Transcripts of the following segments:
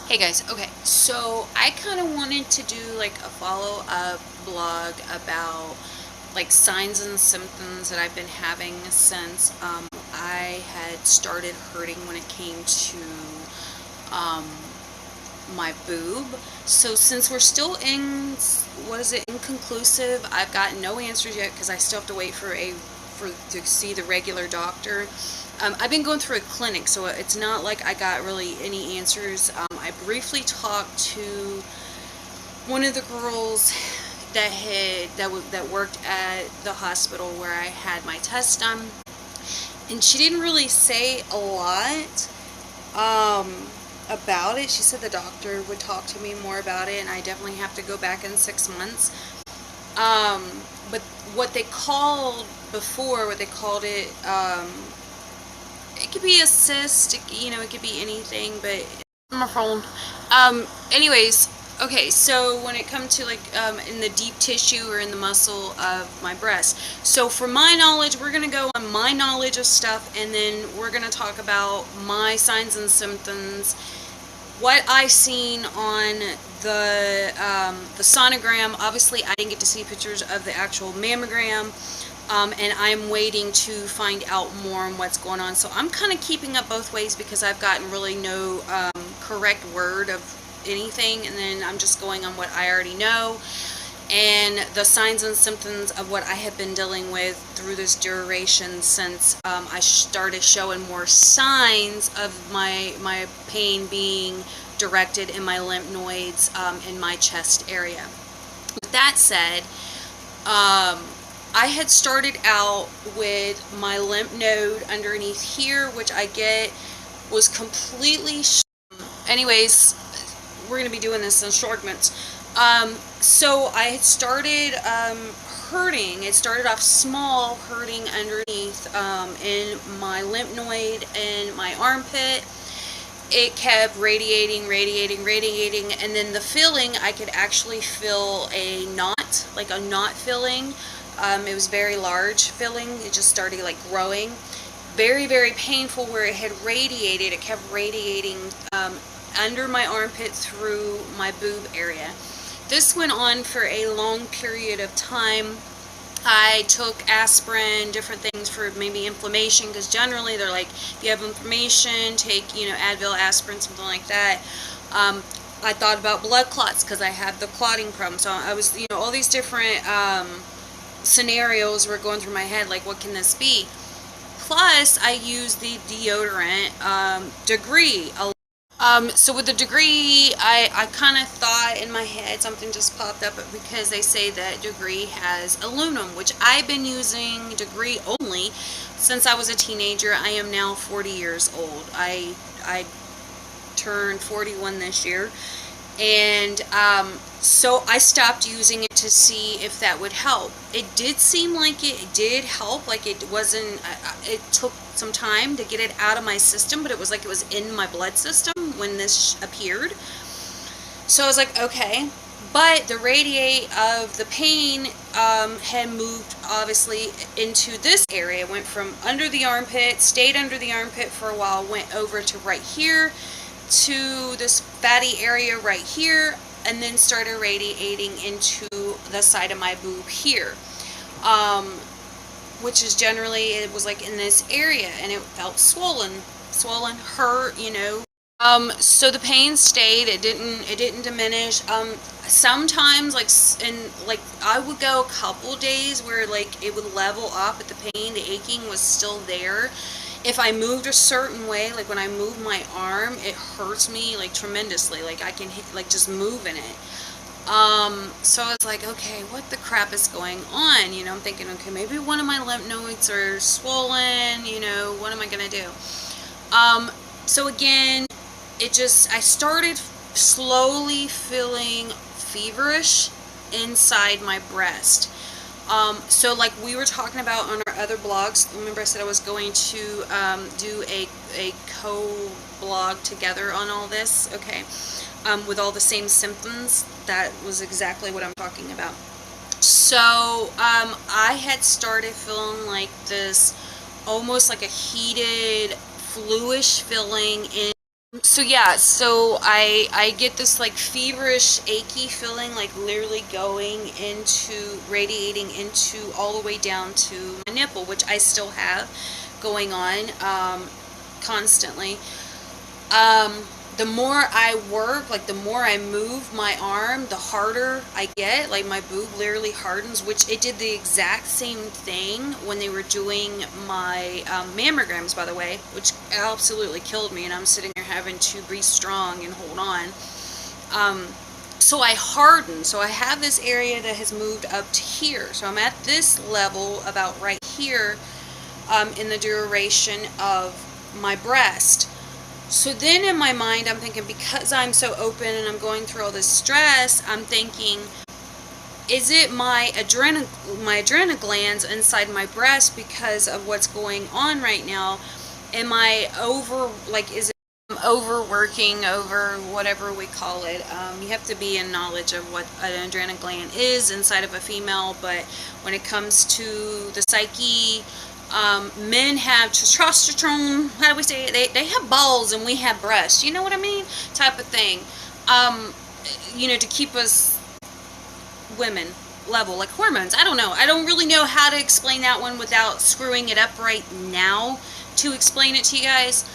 Hey guys, okay, so I kind of wanted to do like a follow-up blog about like signs and symptoms that I've been having since I had started hurting when it came to um, my boob. So since we're still in, what is it, inconclusive, I've got no answers yet because I still have to wait for to see the regular doctor. I've been going through a clinic, so it's not like I got really any answers. I briefly talked to one of the girls that worked at the hospital where I had my test done, and she didn't really say a lot about it. She said the doctor would talk to me more about it, and I definitely have to go back in 6 months. But what they called before, what they called it, it could be a cyst, it could be anything, but my phone. Anyways, okay, so when it comes to like in the deep tissue or in the muscle of my breast. So for my knowledge, we're going to go on my knowledge of stuff, and then we're going to talk about my signs and symptoms, what I seen on the sonogram. Obviously, I didn't get to see pictures of the actual mammogram. And I'm waiting to find out more on what's going on. So I'm kind of keeping up both ways because I've gotten really no correct word of anything, and then I'm just going on what I already know and the signs and symptoms of what I have been dealing with through this duration since I started showing more signs of my pain being directed in my lymph nodes in my chest area. With that said, I had started out with my lymph node underneath here, which I get was completely anyways, we're going to be doing this in shortments. So I had started hurting. It started off small, hurting underneath in my lymph node and my armpit. It kept radiating, and then the filling, I could actually feel a knot, like a knot filling. It was very large filling. It just started like growing. Very, very painful where it had radiated. It kept radiating under my armpit through my boob area. This went on for a long period of time. I took aspirin, different things for maybe inflammation, because generally they're like, if you have inflammation, take, Advil, aspirin, something like that. I thought about blood clots because I had the clotting problem. So I was, all these different scenarios were going through my head, like, what can this be? Plus, I used the deodorant Degree a lot. So with the Degree, I kind of thought in my head, something just popped up because they say that Degree has aluminum, which I've been using Degree only since I was a teenager. I am now 40 years old. I turned 41 this year. And so I stopped using it to see if that would help. It did seem like it did help. Like it wasn't, it took some time to get it out of my system, but it was like it was in my blood system when this appeared. So I was like, okay. But the radiate of the pain had moved obviously into this area. It went from under the armpit, stayed under the armpit for a while, went over to right here, to this fatty area right here, and then started radiating into the side of my boob here, which is generally, it was like in this area, and it felt swollen, hurt, so the pain stayed. It didn't diminish. Sometimes, like I would go a couple days where like it would level up, but the pain, the aching was still there. If I moved a certain way, like when I move my arm, it hurts me like tremendously. Like I can like just move in it. So I was like, okay, what the crap is going on? I'm thinking, okay, maybe one of my lymph nodes are swollen. What am I gonna do? So again, I started slowly feeling feverish inside my breast. So like we were talking about on our other blogs, remember I said I was going to do a co-blog together on all this, okay, with all the same symptoms. That was exactly what I'm talking about. So I had started feeling like this, almost like a heated, fluish feeling in So yeah, so I get this like feverish, achy feeling, like literally going into, radiating into all the way down to my nipple, which I still have going on constantly. The more I work, like the more I move my arm, the harder I get. Like my boob literally hardens, which it did the exact same thing when they were doing my mammograms, by the way, which absolutely killed me. And I'm sitting here having to be strong and hold on. So I hardened. So I have this area that has moved up to here. So I'm at this level about right here in the duration of my breast. So then in my mind, I'm thinking, because I'm so open and I'm going through all this stress, I'm thinking, is it my adrenal glands inside my breast because of what's going on right now? Am I is it overworking, over whatever we call it? You have to be in knowledge of what an adrenal gland is inside of a female, but when it comes to the psyche, men have testosterone, how do we say it? They have balls and we have breasts, you know what I mean? Type of thing. To keep us women level, like hormones. I don't know. I don't really know how to explain that one without screwing it up right now to explain it to you guys.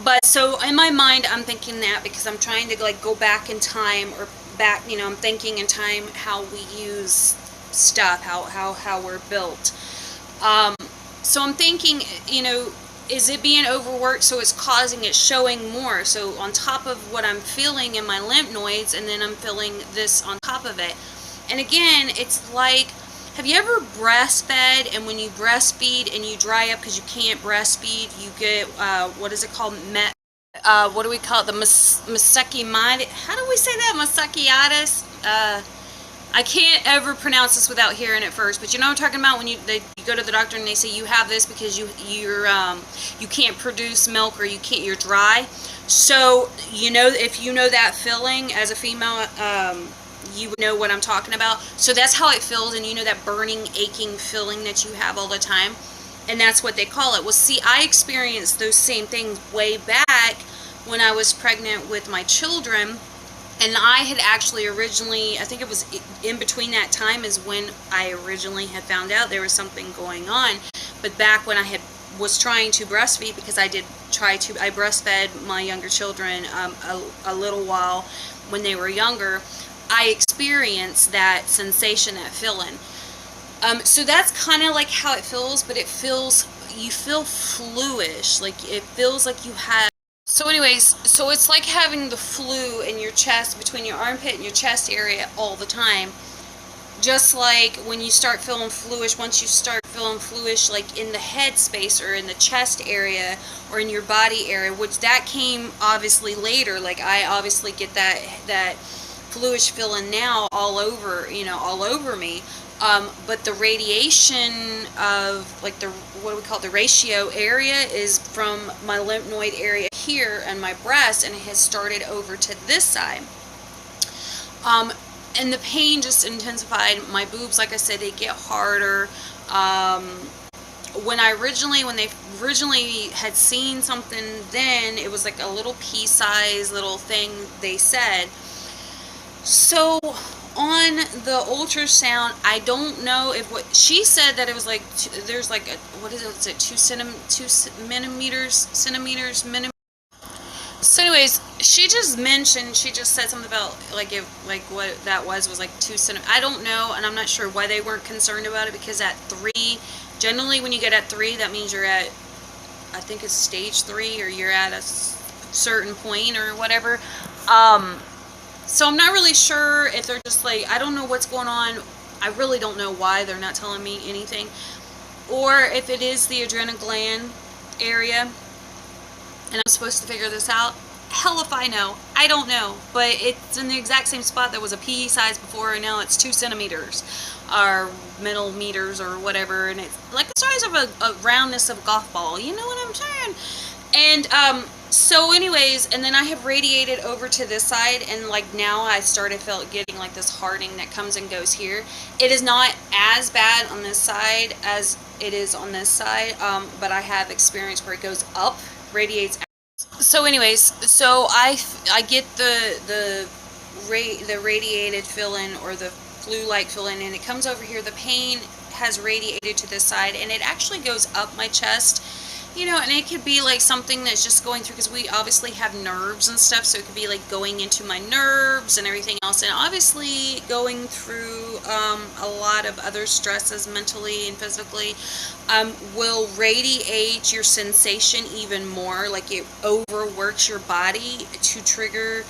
But so in my mind, I'm thinking that because I'm trying to like go back in time, or back, I'm thinking in time how we use stuff, how we're built. So I'm thinking, is it being overworked so it's causing it showing more? So on top of what I'm feeling in my lymph nodes, and then I'm feeling this on top of it. And again, it's like, have you ever breastfed, and when you breastfeed and you dry up because you can't breastfeed, you get, what is it called? What do we call it? The misticulitis. How do we say that? Misticulitis? I can't ever pronounce this without hearing it first, but you know what I'm talking about when you go to the doctor and they say you have this because you can't produce milk, or you're dry. So if you know that feeling as a female, you would know what I'm talking about. So that's how it feels, and that burning, aching feeling that you have all the time, and that's what they call it. Well, see, I experienced those same things way back when I was pregnant with my children. And I had actually originally, I think it was in between that time is when I originally had found out there was something going on. But back when I was trying to breastfeed, because I breastfed my younger children a little while when they were younger, I experienced that sensation, that feeling. So that's kind of like how it feels, but you feel fluish, like it feels like you have. So anyways, so it's like having the flu in your chest, between your armpit and your chest area all the time. Just like when you start feeling fluish, once you start feeling fluish like in the head space or in the chest area or in your body area, which that came obviously later. Like I obviously get that fluish feeling now all over, all over me. But the radiation of like what do we call it, the ratio area is from my lymph node area here and my breast, and it has started over to this side. And the pain just intensified. My boobs, like I said, they get harder. When they originally had seen something, then it was like a little pea-sized little thing, they said. So on the ultrasound, I don't know if what she said, that it was like there's like a, what is it? Is it 2 centimeters? So anyways, she just said something about like what that was like 2 centimeters. I don't know, and I'm not sure why they weren't concerned about it, because at 3, generally when you get at 3, that means you're at, I think it's stage 3, or you're at a certain point or whatever. So I'm not really sure if they're just like, I don't know what's going on. I really don't know why they're not telling me anything. Or if it is the adrenal gland area and I'm supposed to figure this out. Hell if I know. I don't know. But it's in the exact same spot that was a pea size before, and now it's 2 centimeters or millimeters or whatever. And it's like the size of a roundness of a golf ball. You know what I'm saying? And so anyways, and then I have radiated over to this side, and like now I started getting like this hardening that comes and goes here. It is not as bad on this side as it is on this side, but I have experienced where it goes up, radiates So anyways, so I get the radiated fill-in, or the flu-like fill-in, and it comes over here. The pain has radiated to this side, and it actually goes up my chest, you know, and it could be like something that's just going through, because we obviously have nerves and stuff, so it could be like going into my nerves and everything else, and obviously going through a lot of other stresses mentally and physically will radiate your sensation even more. Like, it overworks your body to trigger,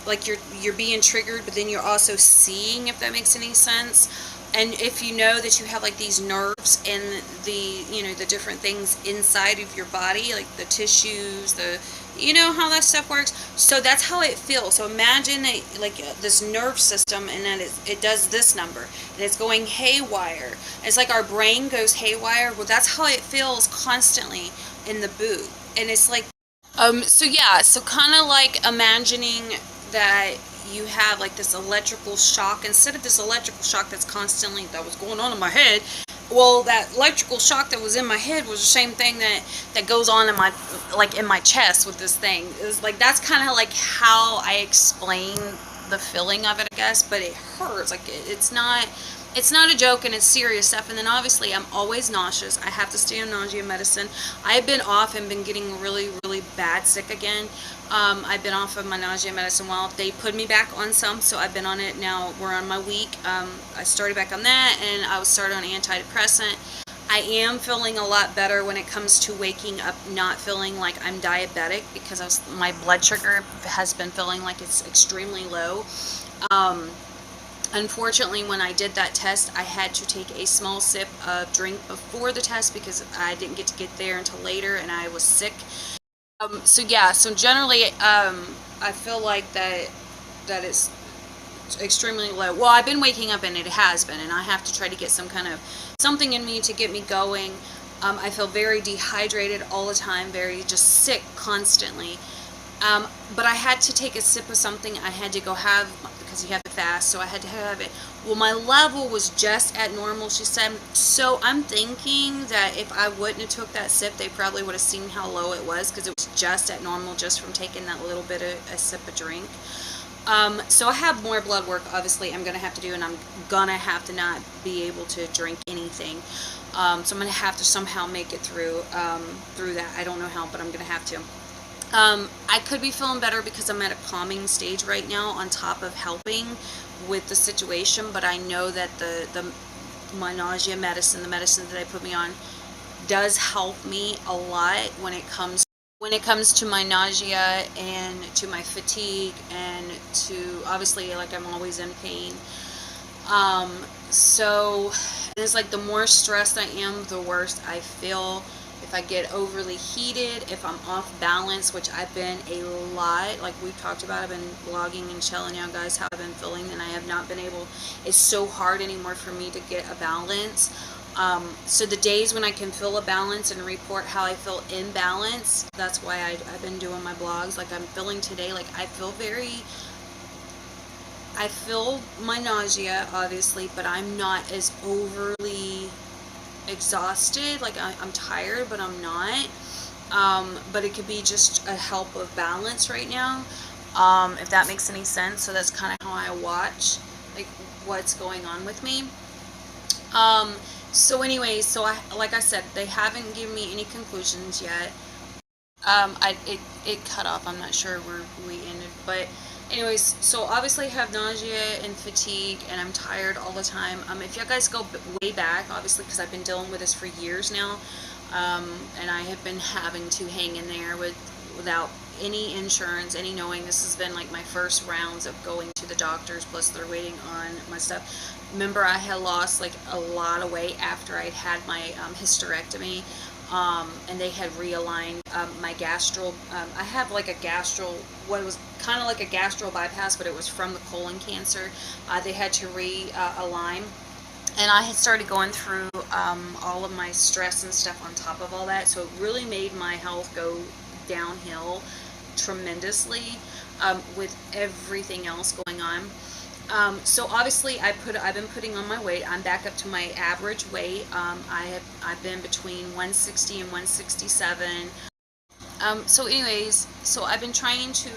like you're being triggered, but then you're also seeing, if that makes any sense. And if you know that you have like these nerves and the, you know, the different things inside of your body, like the tissues, the, you know how that stuff works. So that's how it feels. So imagine like this nerve system, and then it does this number, and it's going haywire. It's like our brain goes haywire. Well, that's how it feels constantly in the boot. And it's like, so yeah, so kind of like imagining that you have like this electrical shock, instead of this electrical shock that was going on in my head. Well, that electrical shock that was in my head was the same thing that goes on in my chest with this thing. It was like, that's kind of like how I explain the feeling of it, I guess. But it hurts. Like, it's not a joke, and it's serious stuff. And then obviously I'm always nauseous. I have to stay on nausea medicine. I've been off and been getting really, really bad sick again. I've been off of my nausea medicine while they put me back on some, so I've been on it now. We're on my week. I started back on that, and I was started on antidepressant. I am feeling a lot better when it comes to waking up, not feeling like I'm diabetic, because my blood sugar has been feeling like it's extremely low. Unfortunately, when I did that test, I had to take a small sip of drink before the test, because I didn't get to get there until later, and I was sick. So yeah, so generally, I feel like that it's extremely low. Well, I've been waking up, and it has been, and I have to try to get some kind of something in me to get me going. I feel very dehydrated all the time, very just sick constantly. But I had to take a sip of something. I had to go have, because you have to fast, so I had to have it. Well, my level was just at normal, she said. So I'm thinking that if I wouldn't have took that sip, they probably would have seen how low it was, because it was just at normal just from taking that little bit of a sip of drink. So I have more blood work, obviously, I'm going to have to do, and I'm going to have to not be able to drink anything. So I'm going to have to somehow make it through that. I don't know how, but I'm going to have to. I could be feeling better because I'm at a calming stage right now, on top of helping with the situation, but I know that my nausea medicine, the medicine that they put me on, does help me a lot when it comes to my nausea and to my fatigue, and to, obviously, like, I'm always in pain. So it's like, the more stressed I am, the worse I feel. If I get overly heated, if I'm off balance, which I've been a lot, like we've talked about, I've been blogging and telling you guys how I've been feeling, and I have not been able, it's so hard anymore for me to get a balance. So the days when I can feel a balance and report how I feel in balance, that's why I've been doing my blogs. Like, I'm feeling today, like, I feel my nausea, obviously, but I'm not as overly exhausted. Like, I'm tired, but I'm not. But it could be just a help of balance right now, if that makes any sense. So that's kind of how I watch, like, what's going on with me. So anyways, so like I said, they haven't given me any conclusions yet. It cut off. I'm not sure where we ended, but anyways, so obviously I have nausea and fatigue, and I'm tired all the time. If you guys go way back, obviously, because I've been dealing with this for years now, and I have been having to hang in there without any insurance, any knowing. This has been like my first rounds of going to the doctors, plus they're waiting on my stuff. Remember, I had lost like a lot of weight after I'd had my hysterectomy. And they had realigned my gastral. I have like a gastral, what was kind of like a gastral bypass, but it was from the colon cancer. They had to realign, and I had started going through all of my stress and stuff on top of all that, so it really made my health go downhill tremendously, with everything else going on. So obviously I've been putting on my weight. I'm back up to my average weight. I've been between 160 and 167. So anyways, so I've been trying to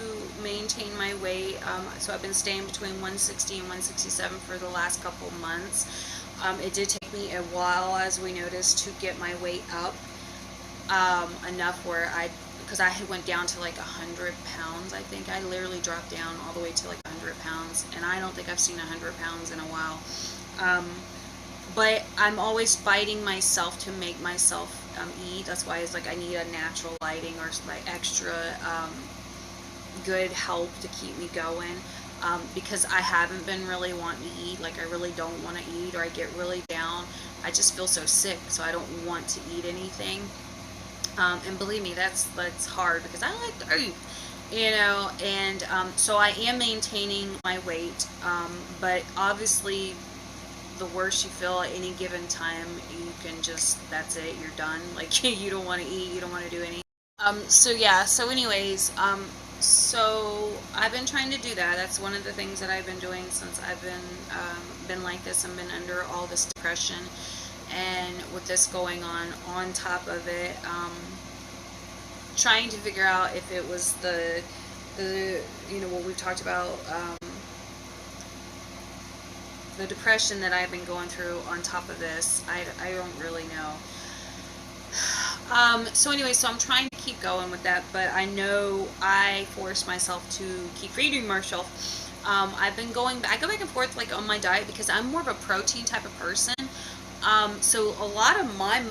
maintain my weight. So I've been staying between 160 and 167 for the last couple months. It did take me a while, as we noticed, to get my weight up enough where because I had went down to like 100 pounds, I think. I literally dropped down all the way to like 100 pounds, and I don't think I've seen 100 pounds in a while. But I'm always fighting myself to make myself eat. That's why it's like I need a natural lighting or like extra good help to keep me going, because I haven't been really wanting to eat. Like I really don't want to eat, or I get really down. I just feel so sick, so I don't want to eat anything. And believe me, that's hard because I like to eat, you know. And so I am maintaining my weight, but obviously the worse you feel at any given time, you can just, that's it, you're done. Like you don't want to eat, you don't want to do anything. So yeah, so anyways, so I've been trying to do that. That's one of the things that I've been doing since I've been like this and been under all this depression, and with this going on top of it, trying to figure out if it was the you know, what we've talked about, the depression that I've been going through on top of this. I don't really know. So anyway, so I'm trying to keep going with that, but I know I forced myself to keep feeding myself. I go back and forth like on my diet because I'm more of a protein type of person. So a lot of my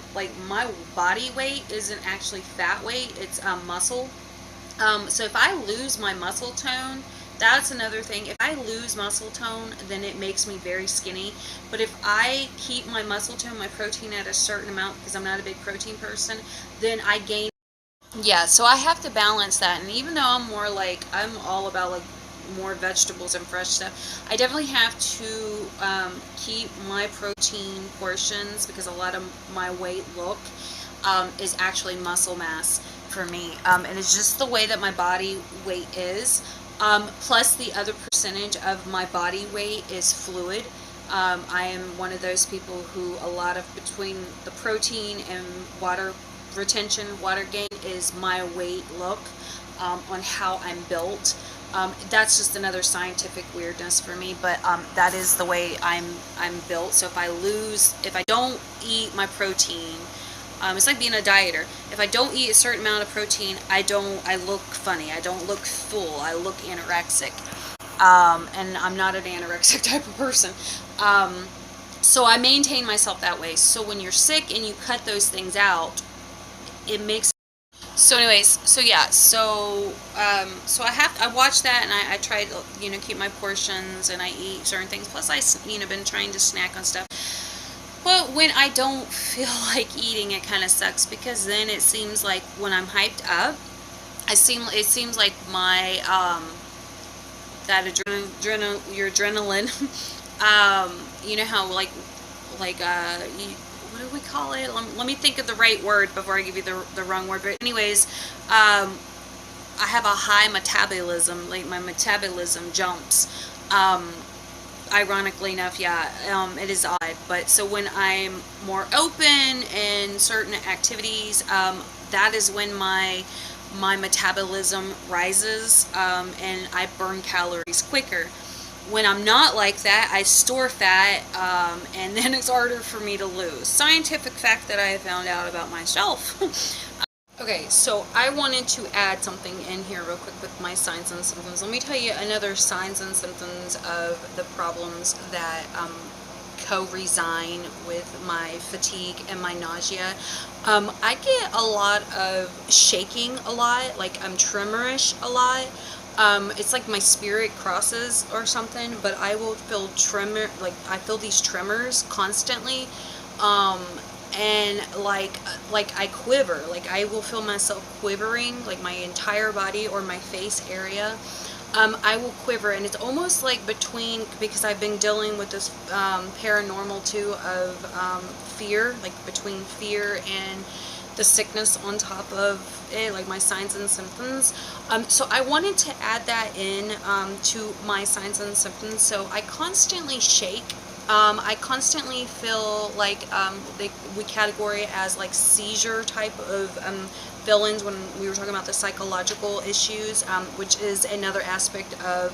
body weight isn't actually fat weight, it's muscle. So if I lose my muscle tone, that's another thing. If I lose muscle tone, then it makes me very skinny. But if I keep my muscle tone, my protein at a certain amount, because I'm not a big protein person, then I gain. Yeah, so I have to balance that. And even though I'm all about like more vegetables and fresh stuff, I definitely have to keep my protein portions, because a lot of my weight is actually muscle mass for me. And it's just the way that my body weight is. Plus the other percentage of my body weight is fluid. I am one of those people who between the protein and water retention, water gain is my weight on how I'm built. That's just another scientific weirdness for me, but that is the way I'm built. So if I don't eat my protein, it's like being a dieter. If I don't eat a certain amount of protein, I look funny. I don't look full. I look anorexic. And I'm not an anorexic type of person. So I maintain myself that way. So when you're sick and you cut those things out, it makes. So anyways, so yeah, so I watch that, and I try to, you know, keep my portions, and I eat certain things. Plus I, you know, been trying to snack on stuff. But when I don't feel like eating, it kind of sucks, because then it seems like when I'm hyped up, it seems like my your adrenaline, you know how what do we call it? Let me think of the right word before I give you the wrong word. But anyways, I have a high metabolism. Like my metabolism jumps. Ironically enough, yeah, it is odd. But so when I'm more open in certain activities, that is when my metabolism rises, and I burn calories quicker. When I'm not like that, I store fat, and then it's harder for me to lose. Scientific fact that I have found out about myself. Okay, so I wanted to add something in here real quick with my signs and symptoms. Let me tell you another signs and symptoms of the problems that co-resign with my fatigue and my nausea. I get a lot of shaking a lot, like I'm tremorish a lot. It's like my spirit crosses or something, but I will feel I feel these tremors constantly. And like I quiver, like I will feel myself quivering, like my entire body or my face area. I will quiver, and it's almost like because I've been dealing with this paranormal too of fear, like between fear and the sickness on top of it, like my signs and symptoms. So I wanted to add that in to my signs and symptoms. So I constantly shake. I constantly feel like we categorize it as like seizure type of feelings when we were talking about the psychological issues, which is another aspect of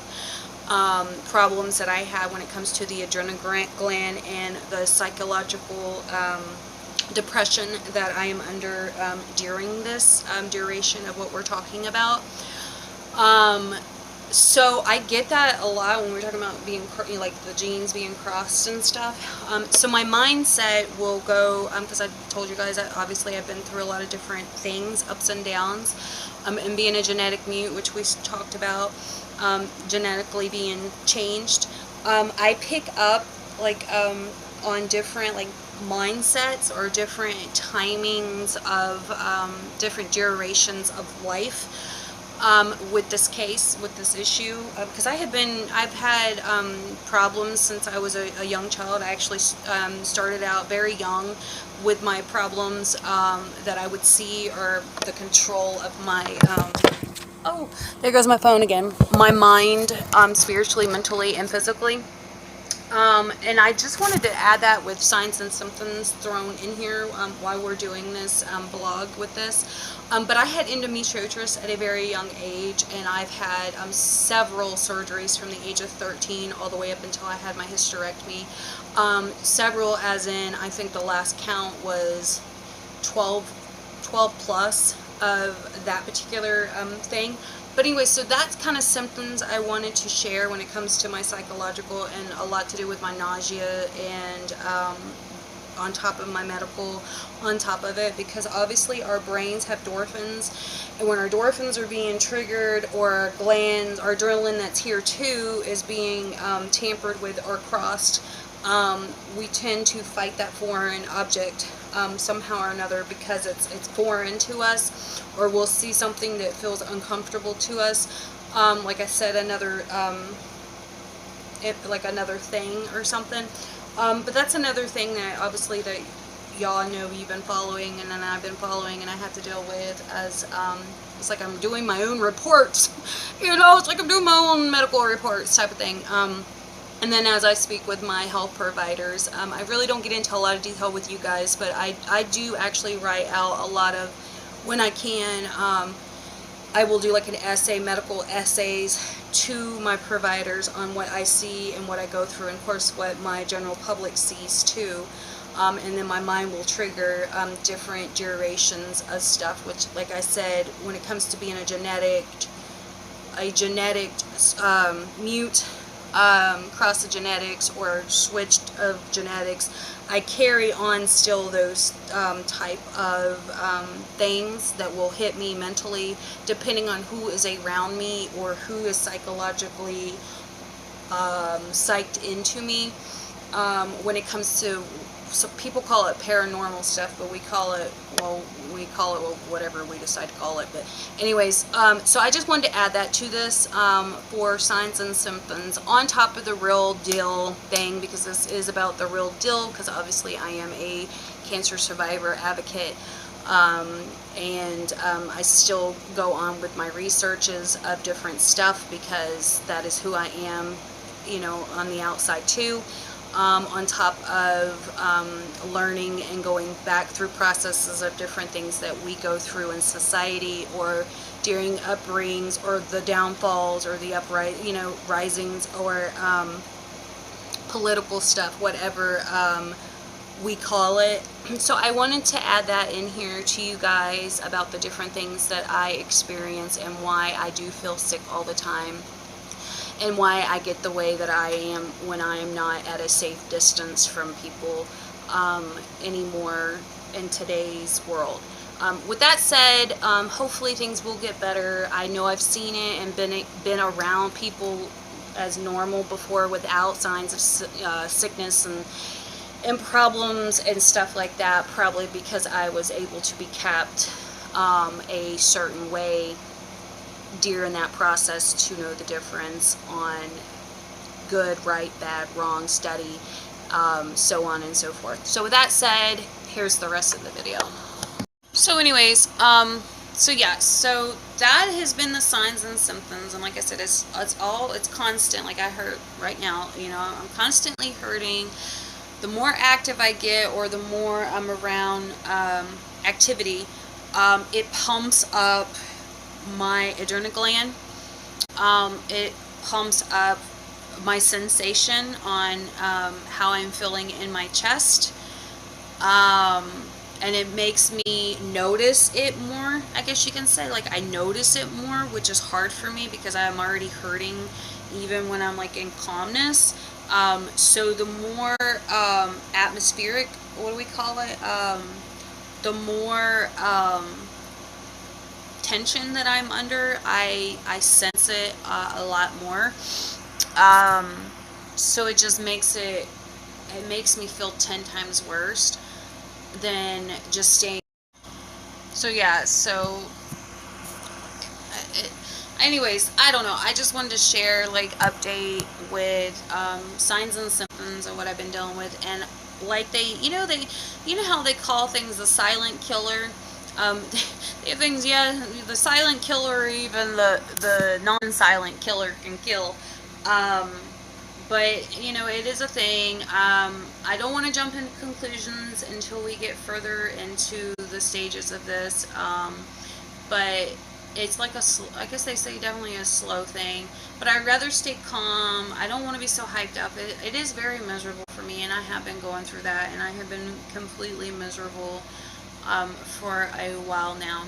problems that I have when it comes to the adrenal gland and the psychological depression that I am under during this duration of what we're talking about. So I get that a lot when we're talking about being, like the genes being crossed and stuff. So my mindset will go, because I told you guys that obviously I've been through a lot of different things, ups and downs, and being a genetic mute, which we talked about, genetically being changed. I pick up like on different like mindsets or different timings of different durations of life. With this case, with this issue, because I've had problems since I was a young child. I actually started out very young with my problems that I would see, or the control of my, oh, there goes my phone again, my mind, spiritually, mentally, and physically. And I just wanted to add that with signs and symptoms thrown in here while we're doing this blog with this. But I had endometriosis at a very young age, and I've had several surgeries from the age of 13 all the way up until I had my hysterectomy. Several as in, I think the last count was 12 plus of that particular thing. But anyway, so that's kind of symptoms I wanted to share when it comes to my psychological, and a lot to do with my nausea, and on top of my medical on top of it, because obviously our brains have endorphins, and when our endorphins are being triggered, or our glands, our adrenaline that's here too is being tampered with or crossed, we tend to fight that foreign object somehow or another, because it's foreign to us, or we'll see something that feels uncomfortable to us, like I said, another like another thing or something. But that's another thing that obviously that y'all know you've been following, and then I've been following, and I have to deal with as it's like I'm doing my own reports, you know, it's like I'm doing my own medical reports type of thing. And then as I speak with my health providers, I really don't get into a lot of detail with you guys, but I do actually write out a lot of, when I can, I will do like an essay, medical essays to my providers on what I see and what I go through, and of course what my general public sees too. And then my mind will trigger different durations of stuff, which, like I said, when it comes to being a genetic mute, cross the genetics or switched of genetics, I carry on still those type of things that will hit me mentally, depending on who is around me or who is psychologically psyched into me. When it comes to, so people call it paranormal stuff, but we call it, well, whatever we decide to call it. But anyways, so I just wanted to add that to this for signs and symptoms on top of the real deal thing, because this is about the real deal, because obviously I am a cancer survivor advocate, and I still go on with my researches of different stuff, because that is who I am, you know, on the outside too. On top of learning and going back through processes of different things that we go through in society, or during upbringings, or the downfalls, or the risings, or political stuff, whatever we call it. So I wanted to add that in here to you guys about the different things that I experience, and why I do feel sick all the time, and why I get the way that I am when I am not at a safe distance from people anymore in today's world. With that said, hopefully things will get better. I know I've seen it and been around people as normal before without signs of sickness and problems and stuff like that, probably because I was able to be kept a certain way during that process, to know the difference on good, right, bad, wrong, steady, so on and so forth. So with that said, here's the rest of the video. So anyways, So yeah, so that has been the signs and symptoms, and like I said, it's constant. Like I hurt right now, you know, I'm constantly hurting. The more active I get, or the more I'm around activity, it pumps up my adrenal gland. It pumps up my sensation on how I'm feeling in my chest. And it makes me notice it more, I guess you can say. Like, I notice it more, which is hard for me because I'm already hurting even when I'm like in calmness. So the more atmospheric, what do we call it? The more tension that I'm under, I sense it a lot more. So it just makes it makes me feel 10 times worse than just staying. So yeah, so anyways, I don't know. I just wanted to share, like, update with signs and symptoms of what I've been dealing with. And like you know how they call things the silent killer. They have things, yeah, the silent killer, or even the non-silent killer can kill. But you know, it is a thing. I don't want to jump into conclusions until we get further into the stages of this. But it's like I guess they say definitely a slow thing. But I'd rather stay calm. I don't want to be so hyped up. It is very miserable for me, and I have been going through that, and I have been completely miserable for a while now.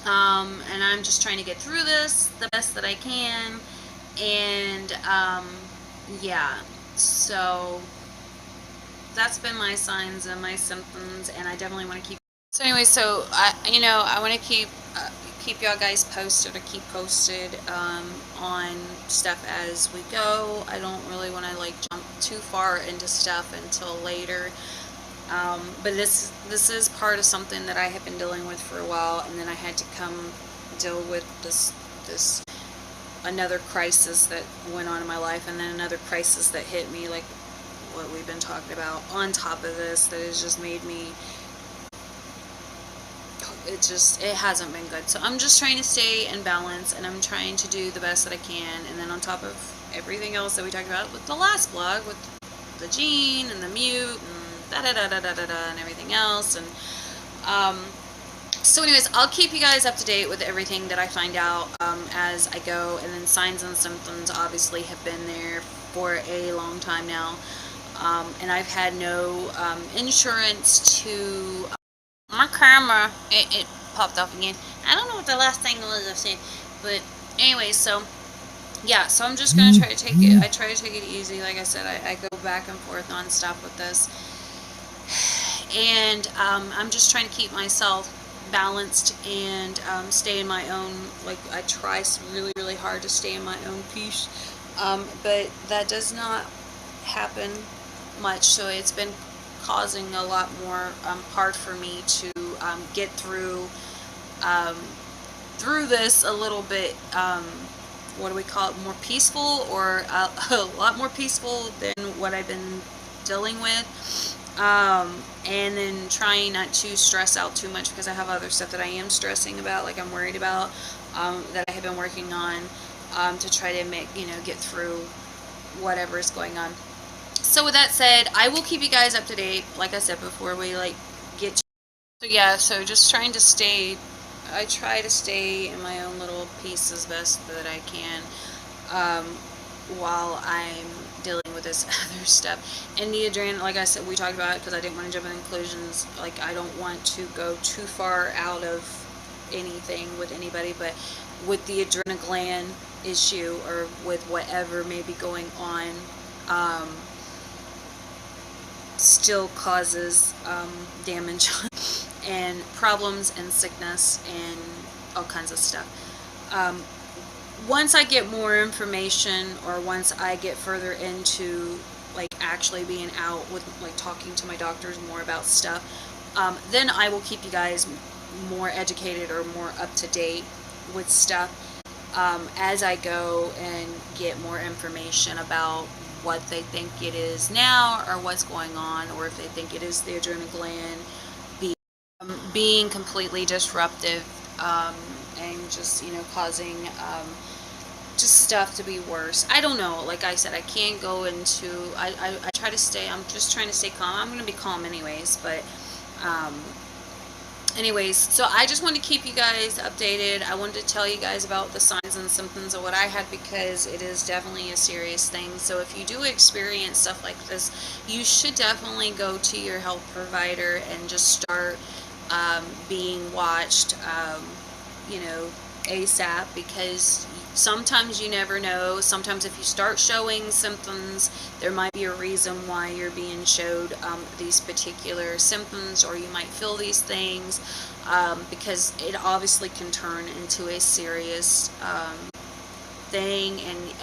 And I'm just trying to get through this the best that I can. And yeah, so that's been my signs and my symptoms, and I definitely want to keep. So anyway, so I want to keep y'all guys posted, or keep posted on stuff as we go. I don't really want to like jump too far into stuff until later. But this is part of something that I have been dealing with for a while, and then I had to come deal with this another crisis that went on in my life, and then another crisis that hit me, like what we've been talking about, on top of this, that has just made me, it hasn't been good. So I'm just trying to stay in balance, and I'm trying to do the best that I can. And then on top of everything else that we talked about with the last blog, with the gene and the mute and da-da-da-da-da-da-da and everything else. And so anyways, I'll keep you guys up to date with everything that I find out as I go. And then signs and symptoms obviously have been there for a long time now. And I've had no insurance to... my camera, it popped off again. I don't know what the last thing was I said. But anyway, so yeah, so I'm just going to try to take it. I try to take it easy. Like I said, I go back and forth non-stop with this. And I'm just trying to keep myself balanced and stay in my own, like, I try really, really hard to stay in my own peace. But that does not happen much, so it's been causing a lot more hard for me to get through this a little bit, what do we call it, more peaceful, or a lot more peaceful than what I've been dealing with. And then trying not to stress out too much, because I have other stuff that I am stressing about, like I'm worried about, that I have been working on to try to get through whatever is going on. So with that said, I will keep you guys up to date, like I said, before we get to... So yeah, so just trying to stay, I try to stay in my own little piece as best that I can while I'm dealing with this other stuff. And the adrenal, like I said, we talked about it because I didn't want to jump in conclusions. Like, I don't want to go too far out of anything with anybody, but with the adrenal gland issue, or with whatever may be going on, still causes damage and problems and sickness and all kinds of stuff. Once I get more information, or once I get further into like actually being out with, like, talking to my doctors more about stuff, then I will keep you guys more educated or more up to date with stuff as I go and get more information about what they think it is now, or what's going on, or if they think it is the adrenal gland being completely disruptive and just, you know, causing just stuff to be worse. I don't know. Like I said, I can't go into, I try to stay, I'm just trying to stay calm. I'm going to be calm anyways, but anyways, so I just wanted to keep you guys updated. I wanted to tell you guys about the signs and symptoms of what I had, because it is definitely a serious thing. So if you do experience stuff like this, you should definitely go to your health provider and just start being watched, you know, ASAP, because sometimes you never know. Sometimes if you start showing symptoms, there might be a reason why you're being showed these particular symptoms, or you might feel these things, because it obviously can turn into a serious thing, and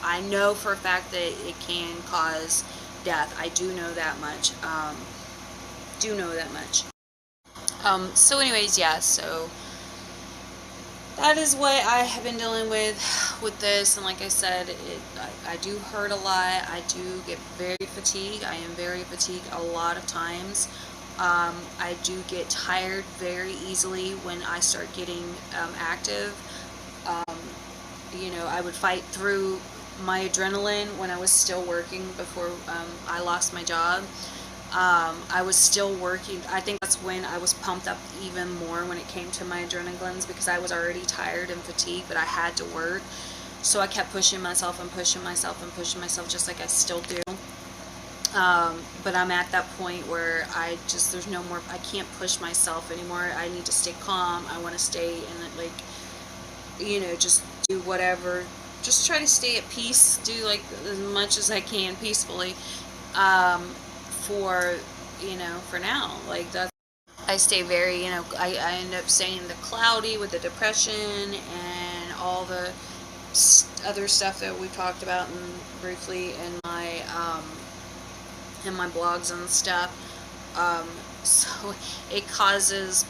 I know for a fact that it can cause death. I do know that much. So anyways, yeah, so that is what I have been dealing with this, and like I said, I do hurt a lot. I do get very fatigued. I am very fatigued a lot of times. I do get tired very easily when I start getting active. You know, I would fight through my adrenaline when I was still working before I lost my job. I was still working. I think that's when I was pumped up even more when it came to my adrenal glands, because I was already tired and fatigued, but I had to work. So I kept pushing myself and pushing myself and pushing myself, just like I still do. But I'm at that point where there's no more, I can't push myself anymore. I need to stay calm. I want to stay in, like, you know, just do whatever. Just try to stay at peace. Do, like, as much as I can peacefully. For, you know, for now, like, that's, I stay very, you know, I end up staying the cloudy with the depression and all the other stuff that we talked about briefly in my blogs and stuff. So it causes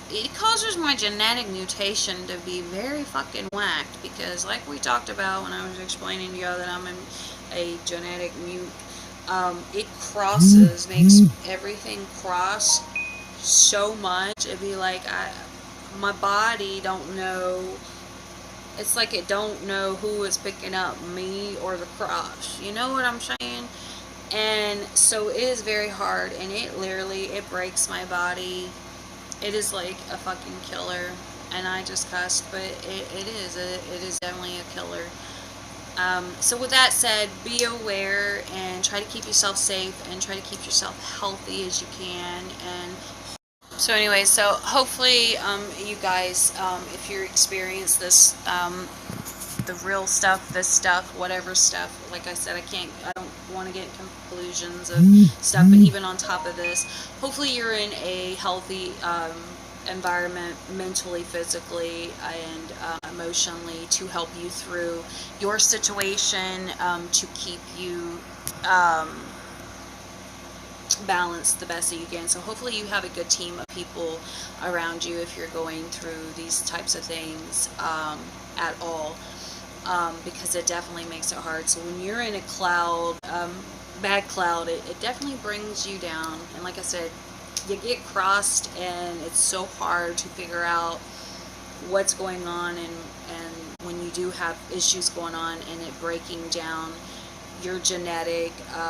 my genetic mutation to be very fucking whacked, because like we talked about when I was explaining to you that I'm a genetic mute. It crosses, makes everything cross so much. It'd be like my body don't know. It's like it don't know who is picking up, me or the cross. You know what I'm saying? And so it is very hard, and it breaks my body. It is like a fucking killer. And I just cussed, but it is definitely a killer. So with that said, be aware and try to keep yourself safe and try to keep yourself healthy as you can. And so anyway, so hopefully you guys, if you experience this, the real stuff, this stuff, whatever stuff, like I said, I don't want to get conclusions of stuff, but even on top of this, hopefully you're in a healthy environment, mentally, physically, and emotionally, to help you through your situation, to keep you balanced the best that you can. So hopefully you have a good team of people around you if you're going through these types of things at all, because it definitely makes it hard. So when you're in a cloud, bad cloud, it definitely brings you down. And like I said, you get crossed, and it's so hard to figure out what's going on, and when you do have issues going on, and it breaking down your genetics,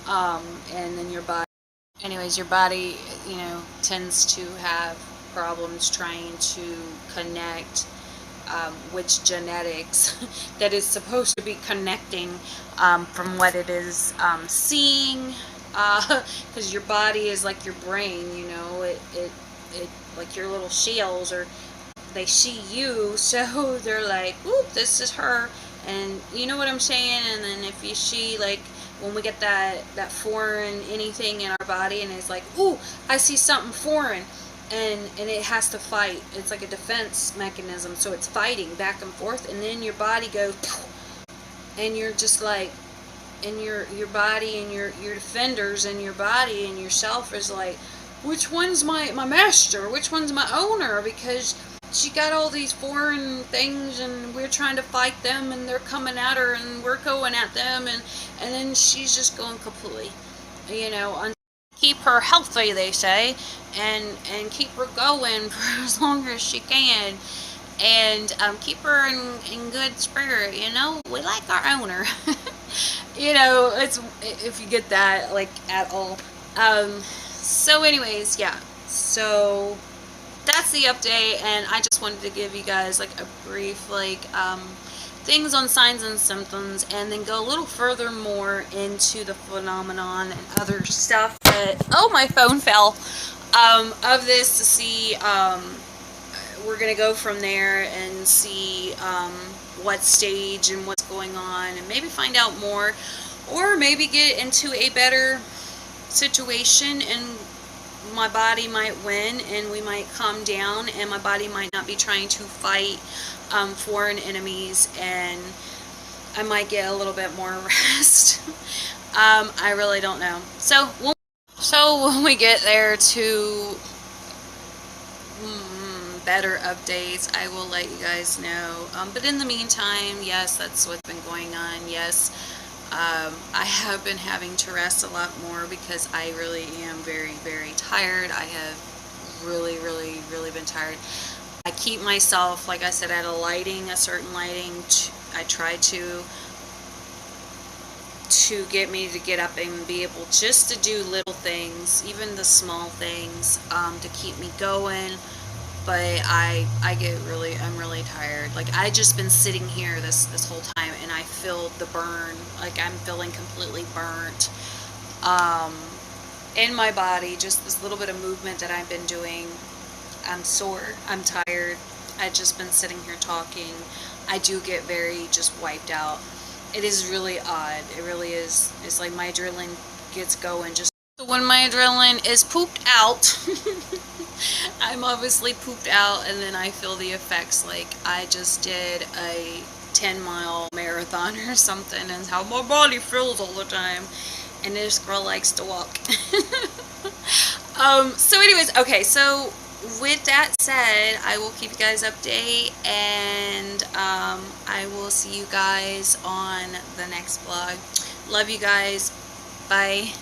and then your body. Anyways, your body, you know, tends to have problems trying to connect which genetics that is supposed to be connecting from what it is seeing. Because your body is like your brain, you know, it like your little shells, or they see you, so they're like, oop, this is her, and you know what I'm saying. And then if you see, like, when we get that foreign anything in our body, and it's like, ooh, I see something foreign, and it has to fight. It's like a defense mechanism, so it's fighting back and forth, and then your body goes, and you're just like, and your body and your defenders and your body and yourself is like, which one's my master, which one's my owner, because she got all these foreign things, and we're trying to fight them, and they're coming at her, and we're going at them, and then she's just going completely, you know, keep her healthy, they say, and keep her going for as long as she can, and keep her in good spirit. You know, we like our owner. You know, it's, if you get that, like, at all. So anyways, yeah, so that's the update, and I just wanted to give you guys like a brief, like, things on signs and symptoms, and then go a little further more into the phenomenon and other stuff that, oh, my phone fell, of this, to see, we're gonna go from there and see what stage and what's going on, and maybe find out more, or maybe get into a better situation, and my body might win, and we might calm down, and my body might not be trying to fight foreign enemies, and I might get a little bit more rest. I really don't know. So when we get there to better updates, I will let you guys know. But in the meantime, yes, that's what's been going on. Yes, I have been having to rest a lot more because I really am very, very tired. I have really, really, really been tired. I keep myself, like I said, at a certain lighting. I try to get me to get up and be able just to do little things, even the small things, to keep me going. But I'm really tired. Like, I just been sitting here this whole time, and I feel the burn. Like, I'm feeling completely burnt in my body. Just this little bit of movement that I've been doing, I'm sore, I'm tired. I've just been sitting here talking. I do get very just wiped out. It is really odd. It really is. It's like my adrenaline gets going. Just when my adrenaline is pooped out, I'm obviously pooped out, and then I feel the effects. Like, I just did a 10-mile marathon or something, and how my body feels all the time. And this girl likes to walk. So anyways, okay, so with that said, I will keep you guys update, and I will see you guys on the next vlog. Love you guys. Bye.